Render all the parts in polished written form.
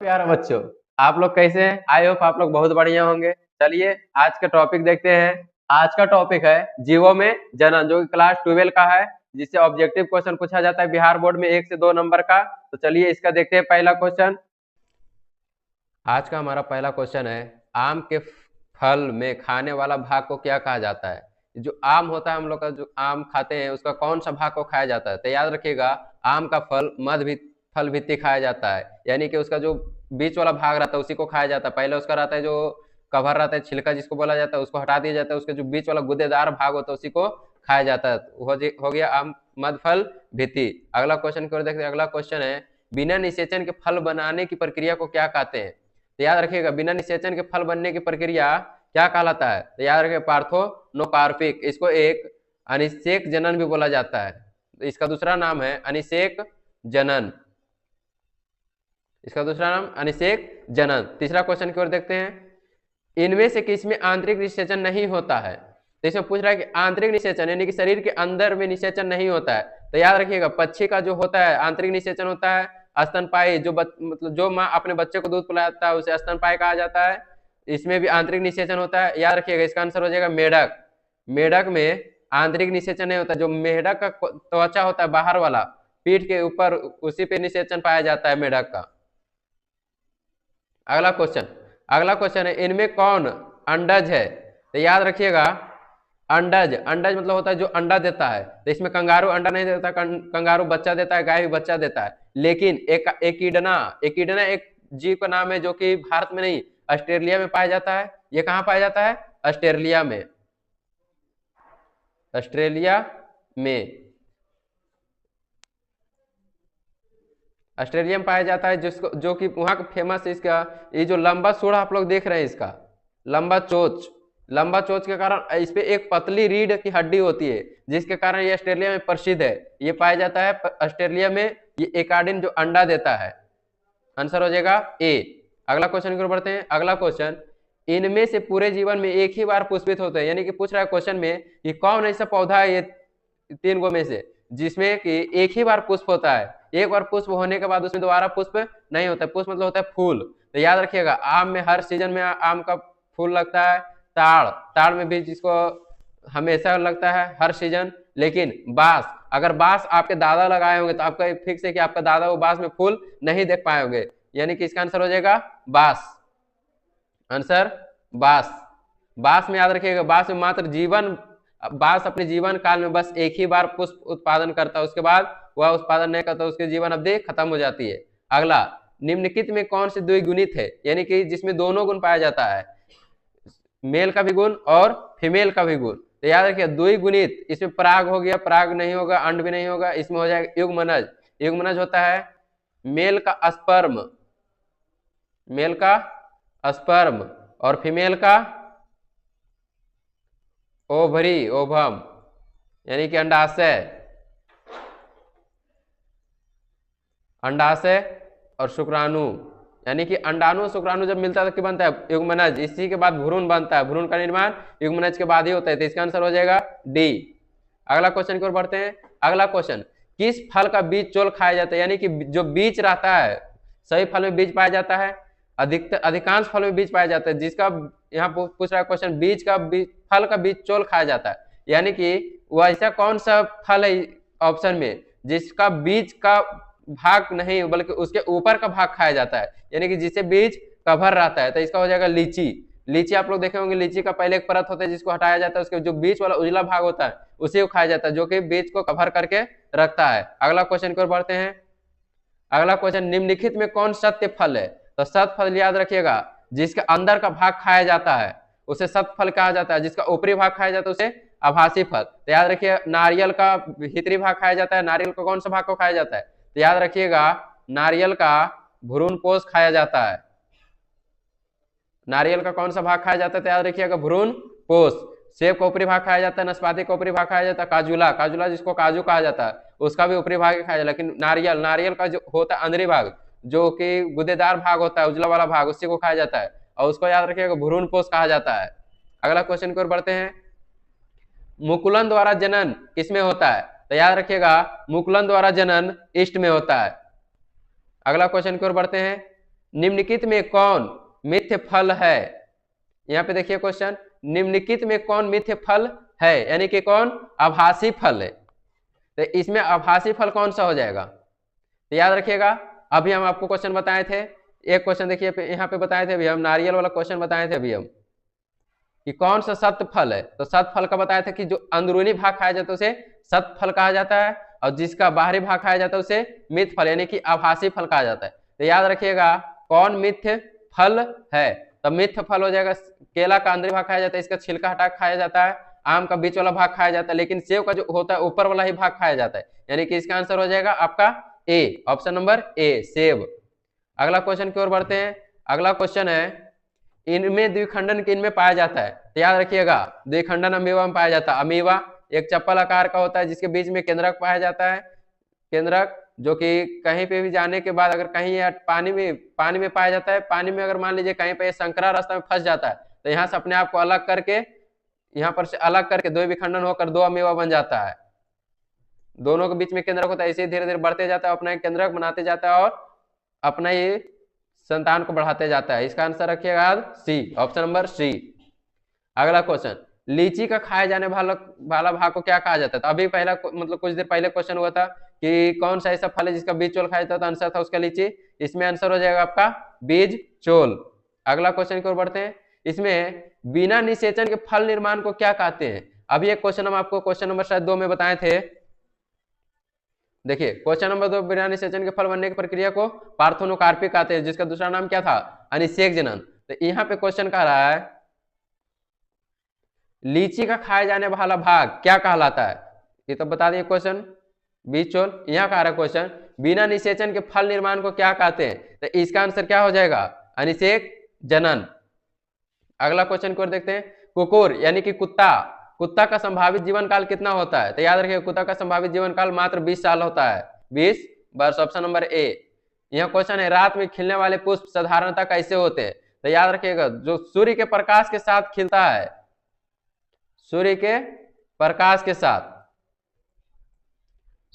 प्यारे बच्चों, आप लोग कैसे हैं? आई होप आप लोग बहुत बढ़िया होंगे। चलिए आज का टॉपिक देखते हैं। आज का टॉपिक है जीवो में जनन, जो कि क्लास 12 का है, जिससे ऑब्जेक्टिव क्वेश्चन पूछा जाता है बिहार बोर्ड में 1 से 2 नंबर का। तो चलिए इसका देखते हैं पहला क्वेश्चन। आज का हमारा पहला क्वेश्चन है, आम के फल में खाने वाला भाग को क्या कहा जाता है? जो आम होता है, हम लोग का जो आम खाते हैं, उसका कौन सा भाग को खाया जाता है? तो याद रखिएगा, आम का फल फल भित्ति खाया जाता है, यानी कि उसका जो बीच वाला भाग रहता है उसी को खाया जाता है। पहले उसका रहता है जो कवर रहता है, छिलका जिसको बोला जाता है, उसको हटा दिया जाता है, उसके जो बीच वाला गुदेदार भाग होता है उसी को खाया जाता है। हो गया आम मध्य फल भित्ति। अगला क्वेश्चन की ओर देखते हैं। अगला क्वेश्चन है, बिना निषेचन के फल बनाने की प्रक्रिया को क्या कहते हैं? तो याद रखिएगा, बिना निषेचन के फल बनने की प्रक्रिया क्या कहलाता है? तो याद रखिए, पार्थोनोकार्पिक। इसको एक अनिषेक जनन भी बोला जाता है। तो इसका दूसरा नाम है अनिषेक जनन। इसका दूसरा नाम अनिषेक जनन। तीसरा क्वेश्चन की ओर देखते हैं, इनमें से किसमें आंतरिक निषेचन नहीं होता है? तो इसमें पूछ रहा है कि आंतरिक निषेचन यानी कि शरीर के अंदर में निषेचन नहीं होता है। तो याद रखिएगा, पक्षी का जो होता है आंतरिक निषेचन होता है स्तनपायी, मतलब जो माँ अपने बच्चे को दूध पिलाता है उसे स्तनपायी कहा जाता है। इसमें भी आंतरिक निषेचन होता है। याद रखिएगा, इसका आंसर हो जाएगा मेढक। मेढक में आंतरिक निषेचन नहीं होता। जो मेढक का त्वचा होता है बाहर वाला, पीठ के ऊपर, उसी पे निषेचन पाया जाता है मेढक का। अगला क्वेश्चन है, इनमें कौन अंडज है? तो याद रखिएगा, अंडज मतलब होता है जो अंडा देता है। तो इसमें कंगारू अंडा नहीं देता, कंगारू बच्चा देता है, गाय भी बच्चा देता है। लेकिन एकिडना एक जीव का नाम है जो कि भारत में नहीं, ऑस्ट्रेलिया में पाया जाता है। ये कहाँ पाया जाता है? ऑस्ट्रेलिया में। ऑस्ट्रेलिया में पाया जाता है, जिसको जो कि वहां का फेमस है इसका ये जो लंबा सूढ़ आप लोग देख रहे हैं, इसका लंबा चोच के कारण इस पे एक पतली रीढ़ की हड्डी होती है, जिसके कारण ये ऑस्ट्रेलिया में प्रसिद्ध है। ये पाया जाता है ऑस्ट्रेलिया में। ये एकाडिन जो अंडा देता है। आंसर हो जाएगा ए। अगला क्वेश्चन की ओर बढ़ते हैं। अगला क्वेश्चन, इनमें से पूरे जीवन में एक ही बार पुष्पित होते हैं, यानी कि पूछ रहा है क्वेश्चन में कि कौन ऐसा पौधा है ये 3 गो में से जिसमें कि एक ही बार पुष्प होता है। एक बार पुष्प होने के बाद उसमें दोबारा पुष्प नहीं होता है। पुष्प मतलब होता है फूल। तो याद रखिएगा, आम में हर सीजन में आम का फूल लगता है। ताड़ में भी जिसको हमेशा लगता है हर सीजन। लेकिन बांस, अगर बांस आपके दादा लगाए होंगे तो आपका फिक्स है कि आपका दादा वो बांस में फूल नहीं देख पाए होंगे, यानी कि इसका आंसर हो जाएगा बांस। आंसर बांस में याद रखिएगा, बांस अपने जीवन काल में बस एक ही बार पुष्प उत्पादन करता है, उसके बाद वह उत्पादन नहीं करता, उसकी जीवन अवधि खत्म हो जाती है। अगला, निम्नलिखित में कौन से द्विगुणित है, यानी कि जिसमें दोनों गुण पाया जाता है, मेल का भी गुण और फीमेल का भी गुण? तो याद रखिए, द्विगुणित, इसमें पराग हो गया, पराग नहीं होगा, अंड भी नहीं होगा, इसमें हो जाएगा युग्मनज। युग्मनज होता है मेल का स्पर्म और फीमेल का ओवम, यानी कि अंडाशय और शुक्राणु, यानी कि अंडाणु शुक्राणु जब मिलता है तो क्या बनता है? युग्मनज। इसी के बाद भ्रूण बनता है। भ्रूण का निर्माण युग्मनज के बाद ही होता है। तो इसका आंसर हो जाएगा डी। अगला क्वेश्चन की ओर बढ़ते हैं। अगला क्वेश्चन, किस फल का बीज चोल खाया जाता है? यानी कि जो बीज रहता है, सभी फल में बीज पाया जाता है, अधिकांश फल में बीज पाया जाता है, जिसका यहाँ पूछ रहा है क्वेश्चन, फल का बीज चोल खाया जाता है। यानी कि वह ऐसा कौन सा फल है ऑप्शन में जिसका बीज का भाग नहीं बल्कि उसके ऊपर का भाग खाया जाता है, यानी कि जिसे बीज कवर रहता है? तो इसका हो जाएगा लीची। आप लोग देखे होंगे, लीची का पहले एक परत होता है जिसको हटाया जाता है, उसके जो बीच वाला उजला भाग होता है उसे खाया जाता है, जो कि बीज को कवर करके रखता है। अगला क्वेश्चन की ओर बढ़ते हैं। अगला क्वेश्चन, निम्नलिखित में कौन सत्य फल है? तो सत्य फल याद रखिएगा, जिसके अंदर का भाग खाया जाता है उसे सत्य फल कहा जाता है, जिसका ऊपरी भाग खाया जाता है उसे आभासी फल। तो याद रखिए, नारियल का भीतरी भाग खाया जाता है। नारियल का कौन सा भाग को खाया जाता है? तो याद रखिएगा, नारियल का भ्रूणपोष खाया जाता है। नारियल का कौन सा भाग खाया जाता है? तो याद रखिएगा, भ्रूणपोष। सेब का ऊपरी भाग खाया जाता है, नाशपाती का ऊपरी भाग खाया जाता है, काजूला जिसको काजू कहा जाता है उसका भी ऊपरी भाग खाया जाता है। लेकिन नारियल का जो होता है अंदरी भाग, जो कि गुदेदार भाग होता है, उजला वाला भाग, उसी को खाया जाता है और उसको याद रखिएगा भ्रूणपोष कहा जाता है। अगला क्वेश्चन की ओर बढ़ते हैं। मुकुलन द्वारा जनन किसमें होता है? तो याद रखिएगा, मुकुलन द्वारा जनन ईस्ट में होता है। अगला क्वेश्चन की ओर बढ़ते हैं। निम्नलिखित में कौन मिथ्य फल है? यहाँ पे देखिए क्वेश्चन, निम्नलिखित में कौन मिथ्य फल है, यानी कि कौन आभासी फल है। तो इसमें आभासी फल कौन सा हो जाएगा? तो याद रखिएगा, अभी हम आपको क्वेश्चन बताए थे, एक क्वेश्चन देखिए यहाँ पे बताए थे अभी हम, नारियल वाला क्वेश्चन बताए थे अभी हम कि कौन सा सत्य फल है। तो सत्य फल का बताया था कि जो अंदरूनी भाग खाया जाता है उसे सत्य फल कहा जाता है, और जिसका बाहरी भाग खाया जाता है उसे मिथ्य फल यानी कि आभासी फल कहा जाता है। तो याद रखिएगा कौन मिथ्य फल है, तो मिथ्य फल हो जाएगा केला का अंदरी भाग खाया जाता है, इसका छिलका हटा खाया जाता है, आम का बीच वाला भाग खाया जाता है, लेकिन सेब का जो होता है ऊपर वाला ही भाग खाया जाता है, यानी कि इसका आंसर हो जाएगा आपका ए, ऑप्शन नंबर ए, सेब। अगला क्वेश्चन की ओर बढ़ते हैं। अगला क्वेश्चन है, इनमें द्विखंडन किनमें पाया जाता है? तो याद रखिएगा द्विखंडन अमीबा में पाया जाता है। अमीबा एक चप्पल आकार का होता है जिसके बीच में केंद्रक पाया जाता है, केंद्रक जो कि कहीं पे भी जाने के बाद अगर कहीं पानी में पाया जाता है, पानी में अगर मान लीजिए कहीं पे संकरा रास्ता में फंस जाता है तो यहाँ से अपने आप को अलग करके, यहाँ पर से अलग करके दो विखंडन होकर दो अमीबा बन जाता है। दोनों के बीच में केंद्रक होता है, इसे धीरे धीरे बढ़ते जाता है, अपना केंद्रक बनाते जाता है और अपना ये संतान को बढ़ाते जाता है। इसका आंसर रखिएगा सी, ऑप्शन नंबर सी। अगला क्वेश्चन, लीची का खाए जाने वाला भाग को क्या कहा जाता है? तो अभी पहला मतलब कुछ देर पहले क्वेश्चन हुआ था कि कौन सा ऐसा फल है जिसका बीज चोल खाया जाता है, तो आंसर था उसका लीची। इसमें आंसर हो जाएगा आपका बीज चोल। अगला क्वेश्चन की ओर बढ़ते हैं। इसमें बिना निषेचन के फल निर्माण को क्या कहते हैं? अभी एक क्वेश्चन हम आपको क्वेश्चन नंबर शायद 2 में बताए थे। देखिए क्वेश्चन नंबर 2, बिना निषेचन के फल बनने की प्रक्रिया को पार्थेनोकार्पिक कहते हैं, जिसका दूसरा नाम क्या था? अनिषेक जनन। तो यहाँ पे क्वेश्चन कह रहा है लीची का खाए जाने वाला भाग क्या कहलाता है? ये तो बता दिए क्वेश्चन, बीज चोल। यहाँ कह रहा है क्वेश्चन बिना निषेचन के फल निर्माण को क्या कहते हैं? तो इसका आंसर क्या हो जाएगा? अनिषेक जनन। अगला क्वेश्चन को देखते हैं। कुकुर यानी कि कुत्ता का संभावित जीवन काल कितना होता है? तो याद रखिए कुत्ता का संभावित जीवन काल मात्र 20 साल होता है, 20 वर्ष, ऑप्शन नंबर ए। यह क्वेश्चन है, रात में खिलने वाले पुष्प साधारणतः कैसे होते हैं? तो याद रखिएगा जो सूर्य के प्रकाश के साथ खिलता है, सूर्य के प्रकाश के साथ,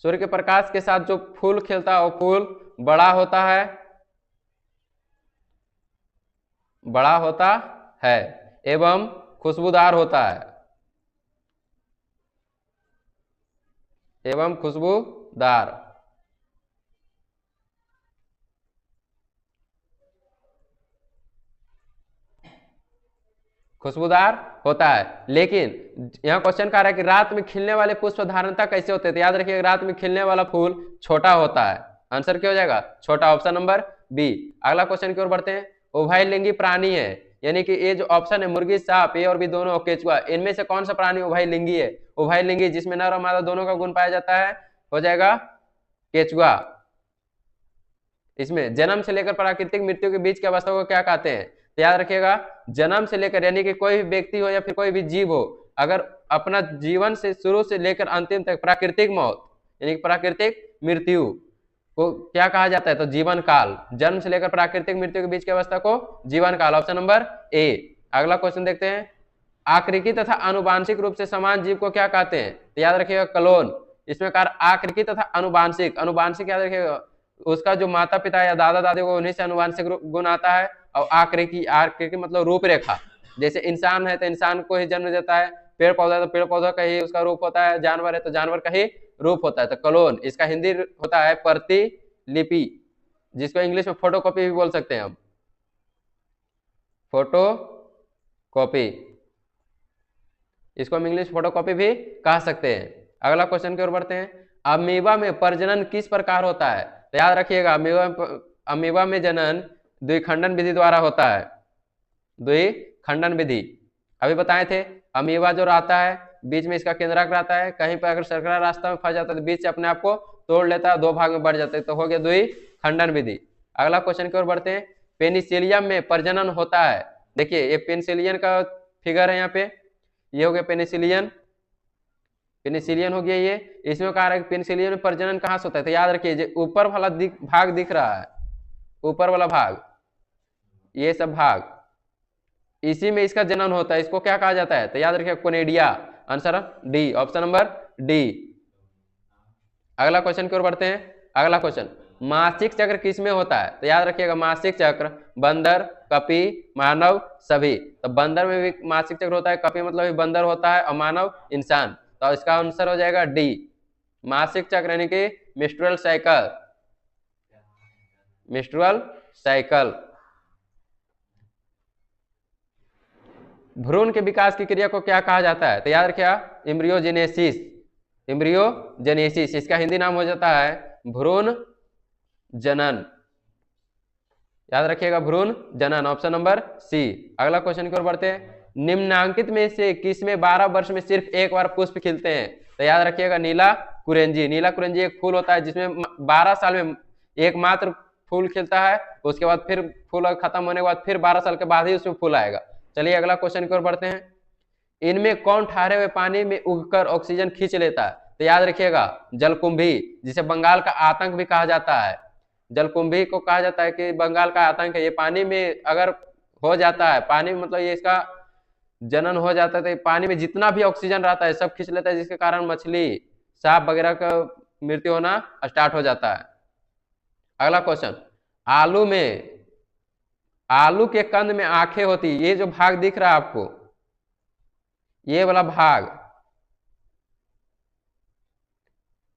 सूर्य के प्रकाश के साथ जो फूल खिलता है वो फूल बड़ा होता है एवं खुशबूदार होता है, एवं खुशबूदार। खुशबूदार होता है। लेकिन यह क्वेश्चन कह रहा है कि रात में खिलने वाले पुष्प साधारणतः कैसे होते हैं? तो याद रखिए रात में खिलने वाला फूल छोटा होता है, आंसर क्या हो जाएगा? छोटा, ऑप्शन नंबर बी। अगला क्वेश्चन की ओर बढ़ते हैं। उभयलिंगी प्राणी है, यानी कि ये जो ऑप्शन है मुर्गी, सांप, ए और बी दोनों, केचुआ, इनमें से कौन सा प्राणी उभयलिंगी है? उभयलिंगी जिसमें नर और मादा दोनों का गुण पाया जाता है, हो जाएगा केचुआ। इसमें जन्म से लेकर प्राकृतिक मृत्यु के बीच की अवस्था को क्या कहते हैं? तो याद रखिएगा जन्म से लेकर, यानी कि कोई भी व्यक्ति हो या फिर कोई भी जीव हो, अगर अपना जीवन से शुरू से लेकर अंतिम तक प्राकृतिक मौत यानी प्राकृतिक मृत्यु को क्या कहा जाता है? तो जीवन काल। जन्म से लेकर प्राकृतिक मृत्यु के बीच की अवस्था को जीवन काल, ऑप्शन नंबर ए। अगला क्वेश्चन देखते हैं। आकृति तथा आनुवांशिक रूप से समान जीव को क्या कहते हैं? तो याद रखिएगा क्लोन। इसमें आकृति तथा आनुवांशिक, आनुवांशिक याद रखिएगा उसका जो माता पिता या दादा दादी को उन्हीं से आनुवांशिक गुण आता है, और आकृति मतलब रूपरेखा। जैसे इंसान है तो इंसान को ही जन्म देता है, पेड़ पौधा तो पेड़ पौधा का ही उसका रूप होता है, जानवर है तो जानवर का ही रूप होता है। तो क्लोन, इसका हिंदी होता है प्रतिलिपि, जिसको इंग्लिश में फोटोकॉपी भी बोल सकते हैं हम, फोटोकॉपी, इसको हम इंग्लिश फोटोकॉपी भी कह सकते हैं। अगला क्वेश्चन की ओर बढ़ते हैं। अमीबा में प्रजनन किस प्रकार होता है? तो याद रखिएगा अमीबा में जनन द्विखंडन विधि द्वारा होता है, द्विखंडन विधि। अभी बताए थे अमीबा जो रहता है बीच में इसका केंद्रक रहता है, कहीं पर अगर सर्कुलर रास्ता में फंस जाता है तो बीच से अपने आप को तोड़ लेता है, 2 भाग में बढ़ जाता है, तो हो गया द्विखंडन विधि। अगला क्वेश्चन की ओर बढ़ते हैं। पेनिसिलियम में प्रजनन होता है। देखिए ये पेनिसिलियन का फिगर है, यहाँ पे ये हो गया पेनिसिलियन, पेनिसिलियन हो गया ये। इसमें कहा है कि पेनिसिलियन में प्रजनन कहाँ से होता है? तो याद रखिए ऊपर वाला भाग दिख रहा है, ऊपर वाला भाग, ये सब भाग, इसी में इसका जनन होता है, इसको क्या कहा जाता है? तो याद रखिए conidia, answer D, option number D. अगला क्वेश्चन की ओर बढ़ते हैं। अगला क्वेश्चन, मासिक चक्र किसमें होता है? तो याद रखिएगा मासिक चक्र बंदर, कपि, मानव, सभी। तो बंदर में भी मासिक चक्र होता है, कपि मतलब बंदर होता है, और मानव इंसान। तो इसका आंसर हो जाएगा डी, मासिक चक्र यानी कि मेंस्ट्रुअल साइकिल। Menstrual cycle. भ्रूण के विकास की क्रिया को क्या कहा जाता है? तो याद रखिएगा एम्ब्रियोजेनेसिस। एम्ब्रियोजेनेसिस इसका हिंदी नाम हो जाता है भ्रूण जनन। याद रखिएगा भ्रूण जनन, ऑप्शन नंबर सी। अगला क्वेश्चन की ओर बढ़ते हैं। निम्नांकित में से किसमें 12 वर्ष में सिर्फ एक बार पुष्प खिलते हैं? तो याद रखिएगा नीला कुरेंजी। नीला कुरेंजी एक फूल होता है जिसमें 12 साल में एकमात्र फूल खिलता है, उसके बाद फिर फूल खत्म होने के बाद फिर 12 साल के बाद ही उसमें फूल आएगा। चलिए अगला क्वेश्चन की ओर बढ़ते हैं। इनमें कौन ठहरे हुए पानी में उगकर ऑक्सीजन खींच लेता है? तो याद रखिएगा जलकुंभी, जिसे बंगाल का आतंक भी कहा जाता है। जलकुंभी को कहा जाता है कि बंगाल का आतंक है। ये पानी में अगर हो जाता है, पानी में मतलब ये इसका जनन हो जाता है, तो पानी में जितना भी ऑक्सीजन रहता है सब खींच लेता है, जिसके कारण मछली, सांप वगैरह का मृत्यु होना स्टार्ट हो जाता है। अगला क्वेश्चन, आलू में, आलू के कंद में आंखें होती है, ये जो भाग दिख रहा है आपको, ये वाला भाग,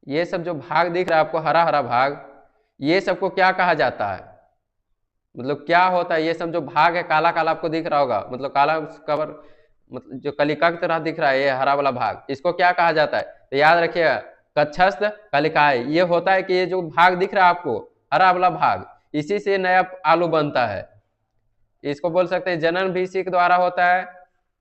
ये सब जो भाग दिख रहा है आपको, हरा हरा भाग, ये सबको क्या कहा जाता है? मतलब क्या होता है? ये सब जो भाग है काला काला आपको दिख रहा होगा, मतलब काला कवर, मतलब जो कलिका की तरह दिख रहा है, ये हरा वाला भाग, इसको क्या कहा जाता है? तो याद रखिएगा कक्षस्थ कलिकाएं। ये होता है कि ये जो भाग दिख रहा है आपको हरा वाला भाग, इसी से नया आलू बनता है। इसको बोल सकते हैं जनन भी इसी के द्वारा होता है।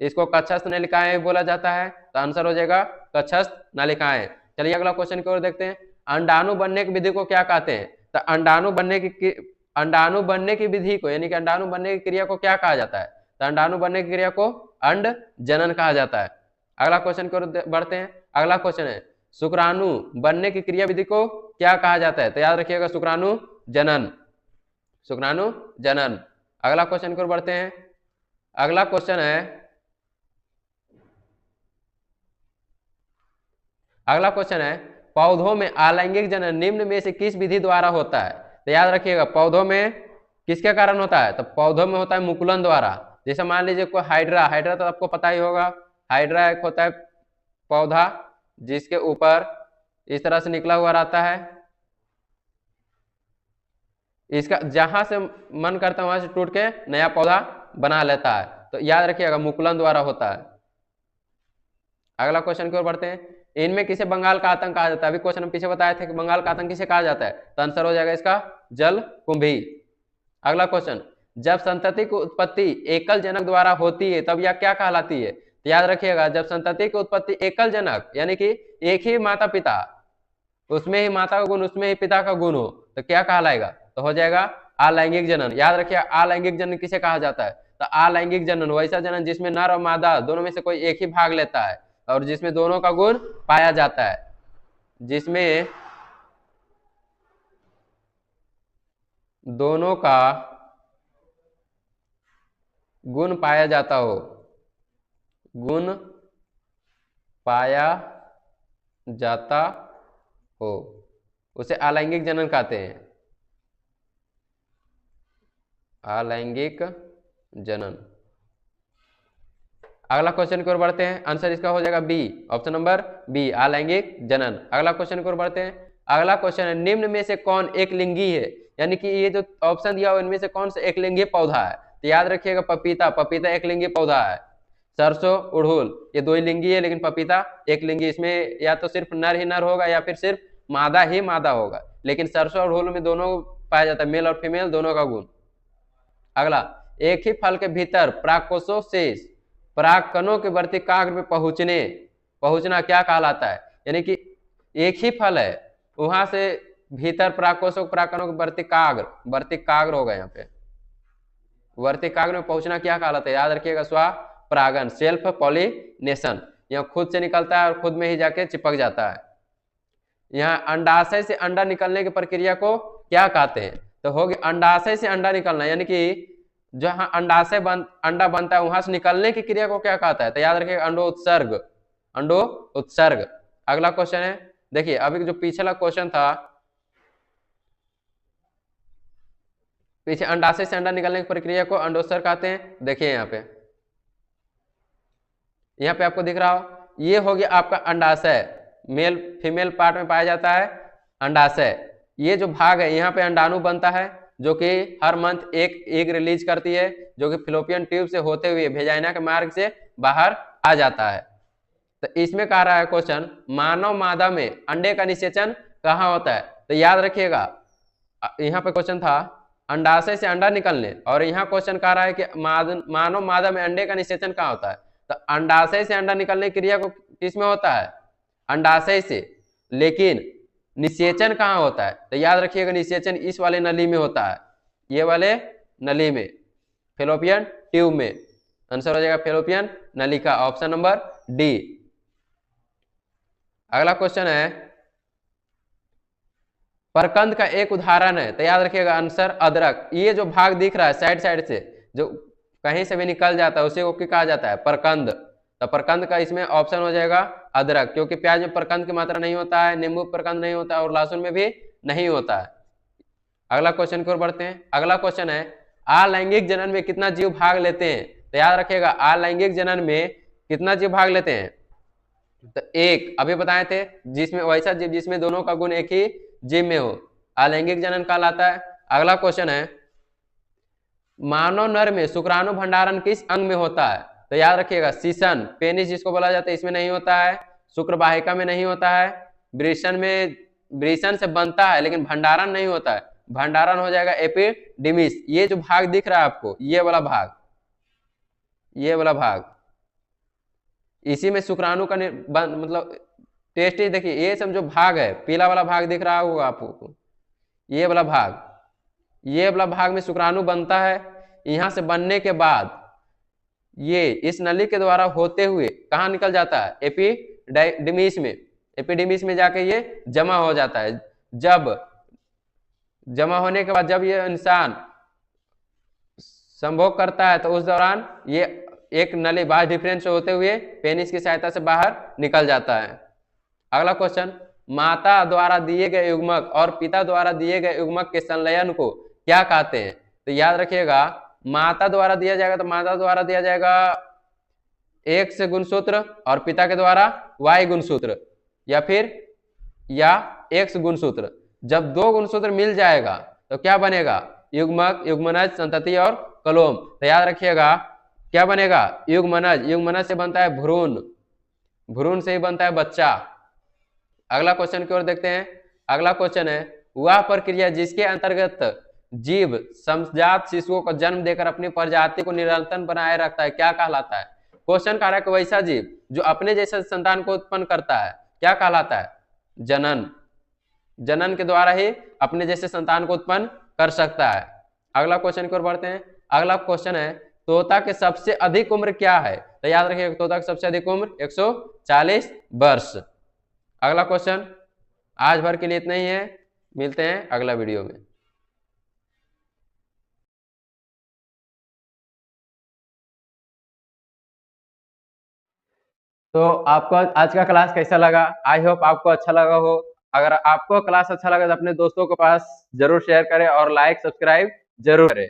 इसको कक्षस्थ नलिकाएं बोला जाता है। तो आंसर हो जाएगा कक्षस्थ नलिकाएं। चलिए अगला क्वेश्चन की ओर देखते हैं। अंडाणु बनने की विधि को क्या कहते हैं? तो अंडाणु बनने की विधि को, यानी कि अंडाणु बनने की क्रिया को क्या कहा जाता है? तो अंडाणु बनने की क्रिया को अंड जनन कहा जाता है। अगला क्वेश्चन की ओर बढ़ते हैं। अगला क्वेश्चन है शुक्राणु बनने की क्रिया विधि को क्या कहा जाता है? तो याद रखिएगा शुक्राणु जनन। शुक्राणु जनन। अगला क्वेश्चन की ओर बढ़ते हैं। अगला क्वेश्चन है, अगला क्वेश्चन है पौधों में अलैंगिक जनन निम्न में से किस विधि द्वारा होता है? तो याद रखिएगा पौधों में किसके कारण होता है? तो पौधों में होता है मुकुलन द्वारा। जैसे मान लीजिए कोई हाइड्रा, हाइड्रा तो आपको पता ही होगा, हाइड्रा एक होता है पौधा जिसके ऊपर इस तरह से निकला हुआ रहता है, इसका जहां से मन करता है वहां से टूट के नया पौधा बना लेता है। तो याद रखिएगा मुकुलन द्वारा होता है। अगला क्वेश्चन की ओर बढ़ते हैं। इनमें किसे बंगाल का आतंक कहा जाता है? अभी क्वेश्चन में पीछे बताए थे कि बंगाल का आतंक किसे कहा जाता है, तो आंसर हो जाएगा इसका जलकुंभी। अगला क्वेश्चन, जब संतति की उत्पत्ति एकल जनक द्वारा होती है तब यह क्या कहलाती है? तो याद रखिएगा जब संतति की उत्पत्ति एकल जनक यानी कि एक ही माता पिता, उसमें ही माता का गुण उसमें ही पिता का गुण हो तो क्या कहलाएगा? तो हो जाएगा अलैंगिक जनन। याद रखिए अलैंगिक जनन किसे कहा जाता है? तो अलैंगिक जनन वैसा जनन जिसमें नर और मादा दोनों में से कोई एक ही भाग लेता है और जिसमें दोनों का गुण पाया जाता है, जिसमें दोनों का गुण पाया जाता हो, गुण पाया जाता हो, उसे अलैंगिक जनन कहते हैं। अलैंगिक जनन। अगला क्वेश्चन की ओर बढ़ते हैं। आंसर इसका हो जाएगा बी, ऑप्शन नंबर बी, अलैंगिक जनन। अगला क्वेश्चन की ओर बढ़ते हैं। अगला क्वेश्चन है निम्न में से कौन एक लिंगी है? यानी कि ये जो ऑप्शन दिया हो इनमें से कौन सा एक लिंगी पौधा है? तो याद रखिएगा पपीता, पपीता एक लिंगी पौधा है। सरसों, उड़हुल ये दो ही लिंगी है, लेकिन पपीता एक लिंगी। इसमें या तो सिर्फ नर ही नर होगा या फिर सिर्फ मादा ही मादा होगा, लेकिन सरसों और उड़हुल में दोनों पाया जाता है, मेल और फीमेल दोनों का गुण। अगला, एक ही फल के भीतर प्राकोशों शेष परागकणों के वर्तिकाग्र में पहुंचना क्या कहलाता है? यानी कि एक ही फल है, वहां से भीतर परागकोशों परागकणों के वर्तिकाग्र होगा, यहाँ पे वर्तिकाग्र में पहुंचना क्या कहलाता है? याद रखिएगा स्वपरागन, सेल्फ पॉलिनेशन। यहाँ खुद से निकलता है और खुद में ही जाके चिपक जाता है। यहाँ अंडाशय से अंडा निकलने की प्रक्रिया को क्या कहते हैं? तो होगी अंडाशय से अंडा निकलना, यानी कि जहां अंडाशय अंडा बनता है वहां से निकलने की क्रिया को क्या कहता है? तो याद रखिएगा अंडोत्सर्ग, अंडोत्सर्ग। अगला क्वेश्चन है, देखिए अभी जो पिछला क्वेश्चन था पीछे अंडाशय से अंडा निकलने की प्रक्रिया को अंडोत्सर्ग कहते हैं। देखिए यहाँ पे आपको दिख रहा हो, ये हो गया आपका अंडाशय, मेल फीमेल पार्ट में पाया जाता है अंडाशय। ये जो भाग है यहाँ पे अंडाणु बनता है, जो कि हर मंथ एक एग रिलीज करती है, जो कि फिलोपियन ट्यूब से होते हुए वेजाइना के मार्ग से बाहर आ जाता है। तो इसमें कह रहा है क्वेश्चन, मानव मादा में अंडे का निषेचन कहाँ होता है? तो याद रखिएगा, यहाँ पे क्वेश्चन था अंडाशय से अंडा निकलने, और यहाँ क्वेश्चन कह रहा है कि मानव मादा में अंडे का निषेचन कहाँ होता है? तो अंडाशय से अंडा निकलने की क्रिया को किसमें होता है? अंडाशय से। लेकिन निषेचन कहाँ होता है? तो याद रखिएगा, निषेचन इस वाले नली में होता है, ये वाले नली में, फेलोपियन ट्यूब में। आंसर हो जाएगा फेलोपियन नलिका, ऑप्शन नंबर डी। अगला क्वेश्चन है, परकंद का एक उदाहरण है, तो याद रखिएगा आंसर अदरक। ये जो भाग दिख रहा है साइड साइड से, जो कहीं से भी निकल जाता है, उसी को क्या कहा जाता है? परकंद। तो परकंद का इसमें ऑप्शन हो जाएगा अदरक, क्योंकि प्याज में परकंद की मात्रा नहीं होता है, नींबू परकंद नहीं होता है, और लहसुन में भी नहीं होता है। अगला क्वेश्चन की ओर बढ़ते हैं। अगला क्वेश्चन है, अलैंगिक जनन में कितना जीव भाग लेते हैं? तो याद रखिएगा, अलैंगिक जनन में कितना जीव भाग लेते हैं? तो एक, अभी बताए थे, जिसमें वैसा जीव जिसमें दोनों का गुण एक ही जीव में हो, अलैंगिक जनन कहलाता है। अगला क्वेश्चन है, मानव नर में शुक्राणु भंडारण किस अंग में होता है? तो याद रखिएगा, सीसन, पेनिस जिसको बोला जाता है, इसमें नहीं होता है, शुक्रवाहिका में नहीं होता है, वृषण से बनता है लेकिन भंडारण नहीं होता है, भंडारण हो जाएगा एपिडिमिस। ये जो भाग दिख रहा है आपको, ये वाला भाग, ये वाला भाग, इसी में शुक्राणु का मतलब टेस्ट ही देखिए, ये सब जो भाग है, पीला वाला भाग दिख रहा होगा आपको, ये वाला भाग, ये वाला भाग में शुक्राणु बनता है। यहां से बनने के बाद ये इस नली के द्वारा होते हुए कहाँ निकल जाता है? एपिडिमिस में। एपिडिमिस में जाके ये जमा हो जाता है। जब जमा होने के बाद जब ये इंसान संभोग करता है, तो उस दौरान ये एक नली बाहर डिफरेंस होते हुए पेनिस की सहायता से बाहर निकल जाता है। अगला क्वेश्चन, माता द्वारा दिए गए युग्मक और पिता द्वारा दिए गए युग्मक के संलयन को क्या कहते हैं? तो याद रखिएगा, माता द्वारा दिया जाएगा तो माता द्वारा दिया जाएगा X गुणसूत्र, और पिता के द्वारा Y गुणसूत्र, या फिर X गुणसूत्र। जब दो गुणसूत्र मिल जाएगा तो क्या बनेगा? युग्मक, युग्मनज, संतति और कलोम। तो याद रखिएगा, क्या बनेगा? युग्मनज। युग्मनज से बनता है भ्रूण, भ्रूण से ही बनता है बच्चा। अगला क्वेश्चन की ओर देखते हैं। अगला क्वेश्चन है, वह प्रक्रिया जिसके अंतर्गत जीव समजात शिशुओं को जन्म देकर अपनी प्रजाति को निरंतर बनाए रखता है, क्या कहलाता है? क्वेश्चन कह रहा है कि वैसा जीव जो अपने जैसे संतान को उत्पन्न करता है, क्या कहलाता है? जनन। जनन के द्वारा ही अपने जैसे संतान को उत्पन्न कर सकता है। अगला क्वेश्चन की ओर बढ़ते हैं। अगला क्वेश्चन है, तोता के सबसे अधिक उम्र क्या है? तो याद रखिए, तोता की सबसे अधिक उम्र 140 वर्ष। अगला क्वेश्चन, आज भर के लिए इतना ही है, मिलते हैं अगला वीडियो में। तो आपको आज का क्लास कैसा लगा? आई होप आपको अच्छा लगा हो। अगर आपको क्लास अच्छा लगा तो अपने दोस्तों के पास जरूर शेयर करें और लाइक सब्सक्राइब जरूर करें।